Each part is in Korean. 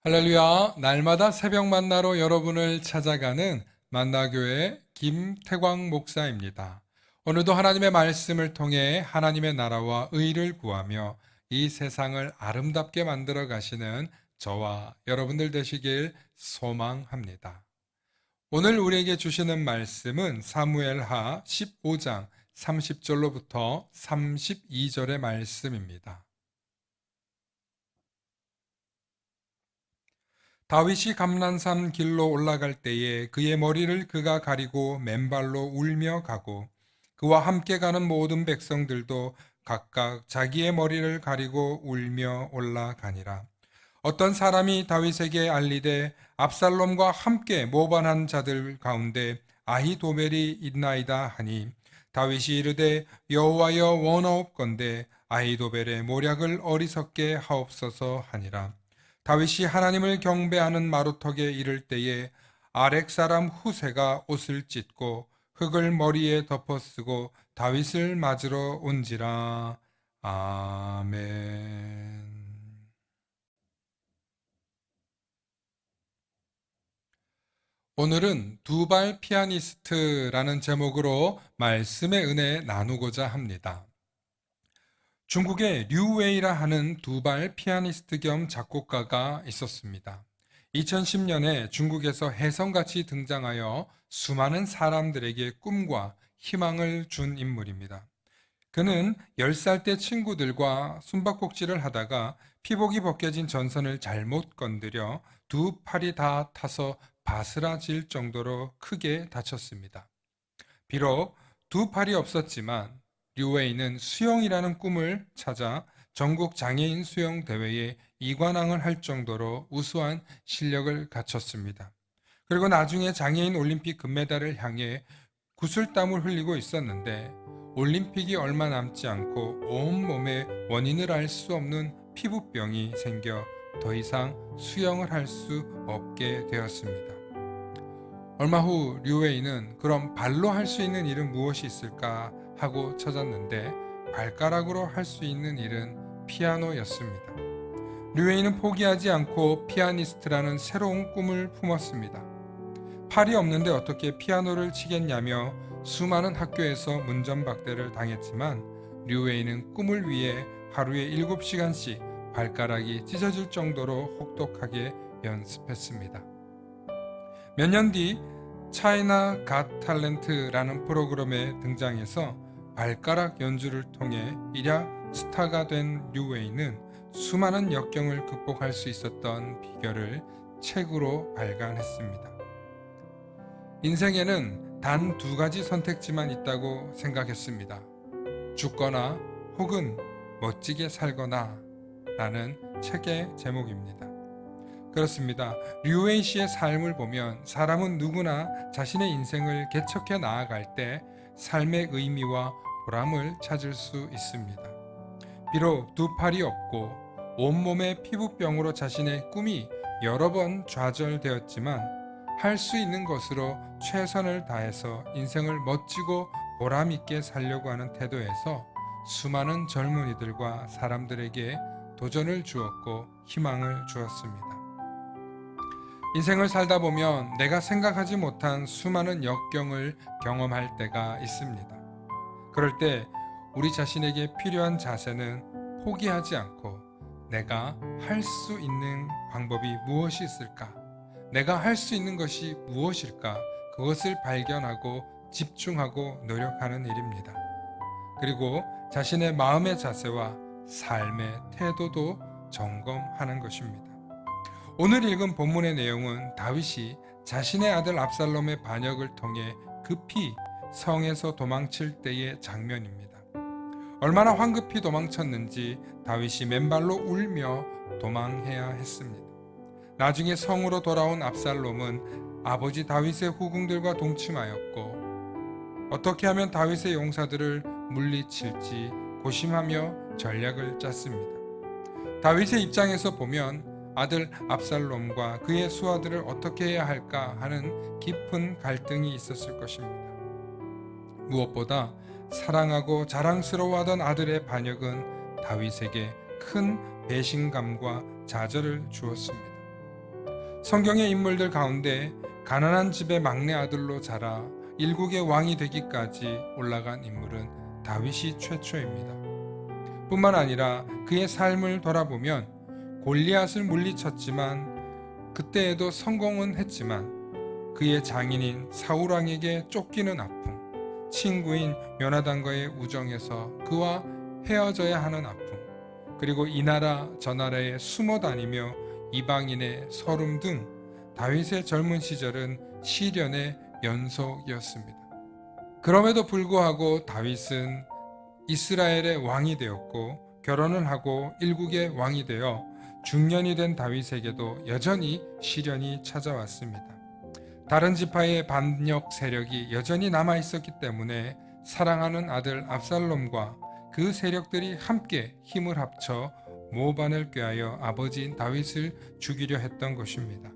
할렐루야, 날마다 새벽 만나러 여러분을 찾아가는 만나교회 김태광 목사입니다. 오늘도 하나님의 말씀을 통해 하나님의 나라와 의를 구하며 이 세상을 아름답게 만들어 가시는 저와 여러분들 되시길 소망합니다. 오늘 우리에게 주시는 말씀은 사무엘하 15장 30절로부터 32절의 말씀입니다. 다윗이 감난산 길로 올라갈 때에 그의 머리를 그가 가리고 맨발로 울며 가고 그와 함께 가는 모든 백성들도 각각 자기의 머리를 가리고 울며 올라가니라. 어떤 사람이 다윗에게 알리되 압살롬과 함께 모반한 자들 가운데 아히도벨이 있나이다 하니 다윗이 이르되 여호와여 원하옵건대 아히도벨의 모략을 어리석게 하옵소서 하니라. 다윗이 하나님을 경배하는 마루턱에 이를 때에 아렉 사람 후세가 옷을 찢고 흙을 머리에 덮어쓰고 다윗을 맞으러 온지라. 아멘. 오늘은 두발 피아니스트라는 제목으로 말씀의 은혜 나누고자 합니다. 중국에 류웨이라 하는 두발 피아니스트 겸 작곡가가 있었습니다. 2010년에 중국에서 혜성같이 등장하여 수많은 사람들에게 꿈과 희망을 준 인물입니다. 그는 10살 때 친구들과 숨바꼭질을 하다가 피복이 벗겨진 전선을 잘못 건드려 두 팔이 다 타서 바스라질 정도로 크게 다쳤습니다. 비록 두 팔이 없었지만 류웨이는 수영이라는 꿈을 찾아 전국 장애인 수영 대회에 이관왕을 할 정도로 우수한 실력을 갖췄습니다. 그리고 나중에 장애인 올림픽 금메달을 향해 구슬땀을 흘리고 있었는데 올림픽이 얼마 남지 않고 온몸에 원인을 알 수 없는 피부병이 생겨 더 이상 수영을 할 수 없게 되었습니다. 얼마 후 류웨이는 그럼 발로 할 수 있는 일은 무엇이 있을까 하고 찾았는데 발가락으로 할 수 있는 일은 피아노였습니다. 류웨이는 포기하지 않고 피아니스트라는 새로운 꿈을 품었습니다. 팔이 없는데 어떻게 피아노를 치겠냐며 수많은 학교에서 문전박대를 당했지만 류웨이는 꿈을 위해 하루에 7시간씩 발가락이 찢어질 정도로 혹독하게 연습했습니다. 몇 년 뒤 차이나 갓 탤런트라는 프로그램에 등장해서 발가락 연주를 통해 일약 스타가 된 류웨이는 수많은 역경을 극복할 수 있었던 비결을 책으로 발간했습니다. 인생에는 단 2가지 선택지만 있다고 생각했습니다. 죽거나 혹은 멋지게 살거나 라는 책의 제목입니다. 그렇습니다. 류웨이 씨의 삶을 보면 사람은 누구나 자신의 인생을 개척해 나아갈 때 삶의 의미와 보람을 찾을 수 있습니다. 비록 두 팔이 없고 온몸에 피부병으로 자신의 꿈이 여러 번 좌절되었지만 할 수 있는 것으로 최선을 다해서 인생을 멋지고 보람 있게 살려고 하는 태도에서 수많은 젊은이들과 사람들에게 도전을 주었고 희망을 주었습니다. 인생을 살다 보면 내가 생각하지 못한 수많은 역경을 경험할 때가 있습니다. 그럴 때 우리 자신에게 필요한 자세는 포기하지 않고 내가 할 수 있는 방법이 무엇이 있을까? 내가 할 수 있는 것이 무엇일까? 그것을 발견하고 집중하고 노력하는 일입니다. 그리고 자신의 마음의 자세와 삶의 태도도 점검하는 것입니다. 오늘 읽은 본문의 내용은 다윗이 자신의 아들 압살롬의 반역을 통해 급히 성에서 도망칠 때의 장면입니다. 얼마나 황급히 도망쳤는지 다윗이 맨발로 울며 도망해야 했습니다. 나중에 성으로 돌아온 압살롬은 아버지 다윗의 후궁들과 동침하였고 어떻게 하면 다윗의 용사들을 물리칠지 고심하며 전략을 짰습니다. 다윗의 입장에서 보면 아들 압살롬과 그의 수하들을 어떻게 해야 할까 하는 깊은 갈등이 있었을 것입니다. 무엇보다 사랑하고 자랑스러워하던 아들의 반역은 다윗에게 큰 배신감과 좌절을 주었습니다. 성경의 인물들 가운데 가난한 집의 막내 아들로 자라 일국의 왕이 되기까지 올라간 인물은 다윗이 최초입니다. 뿐만 아니라 그의 삶을 돌아보면 골리앗을 물리쳤지만 그때에도 성공은 했지만 그의 장인인 사울 왕에게 쫓기는 아픔, 친구인 요나단과의 우정에서 그와 헤어져야 하는 아픔, 그리고 이 나라 저 나라에 숨어 다니며 이방인의 서름 등 다윗의 젊은 시절은 시련의 연속이었습니다. 그럼에도 불구하고 다윗은 이스라엘의 왕이 되었고 결혼을 하고 일국의 왕이 되어 중년이 된 다윗에게도 여전히 시련이 찾아왔습니다. 다른 지파의 반역 세력이 여전히 남아 있었기 때문에 사랑하는 아들 압살롬과 그 세력들이 함께 힘을 합쳐 모반을 꾀하여 아버지인 다윗을 죽이려 했던 것입니다.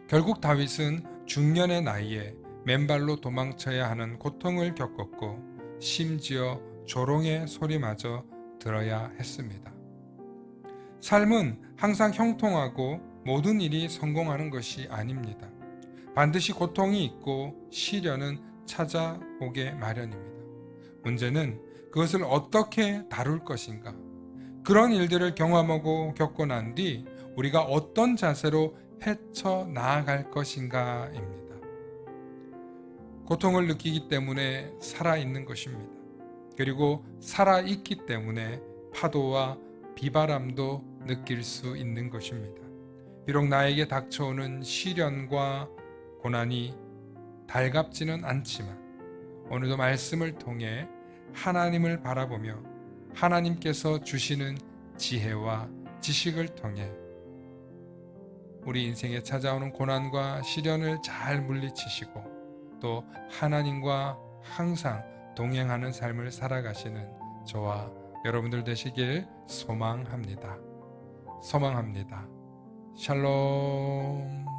결국 다윗은 중년의 나이에 맨발로 도망쳐야 하는 고통을 겪었고 심지어 조롱의 소리마저 들어야 했습니다. 삶은 항상 형통하고 모든 일이 성공하는 것이 아닙니다. 반드시 고통이 있고 시련은 찾아오게 마련입니다. 문제는 그것을 어떻게 다룰 것인가? 그런 일들을 경험하고 겪고 난 뒤 우리가 어떤 자세로 헤쳐 나아갈 것인가입니다. 고통을 느끼기 때문에 살아있는 것입니다. 그리고 살아있기 때문에 파도와 비바람도 느낄 수 있는 것입니다. 비록 나에게 닥쳐오는 시련과 고난이 달갑지는 않지만 오늘도 말씀을 통해 하나님을 바라보며 하나님께서 주시는 지혜와 지식을 통해 우리 인생에 찾아오는 고난과 시련을 잘 물리치시고 또 하나님과 항상 동행하는 삶을 살아가시는 저와 여러분들 되시길 소망합니다. 샬롬.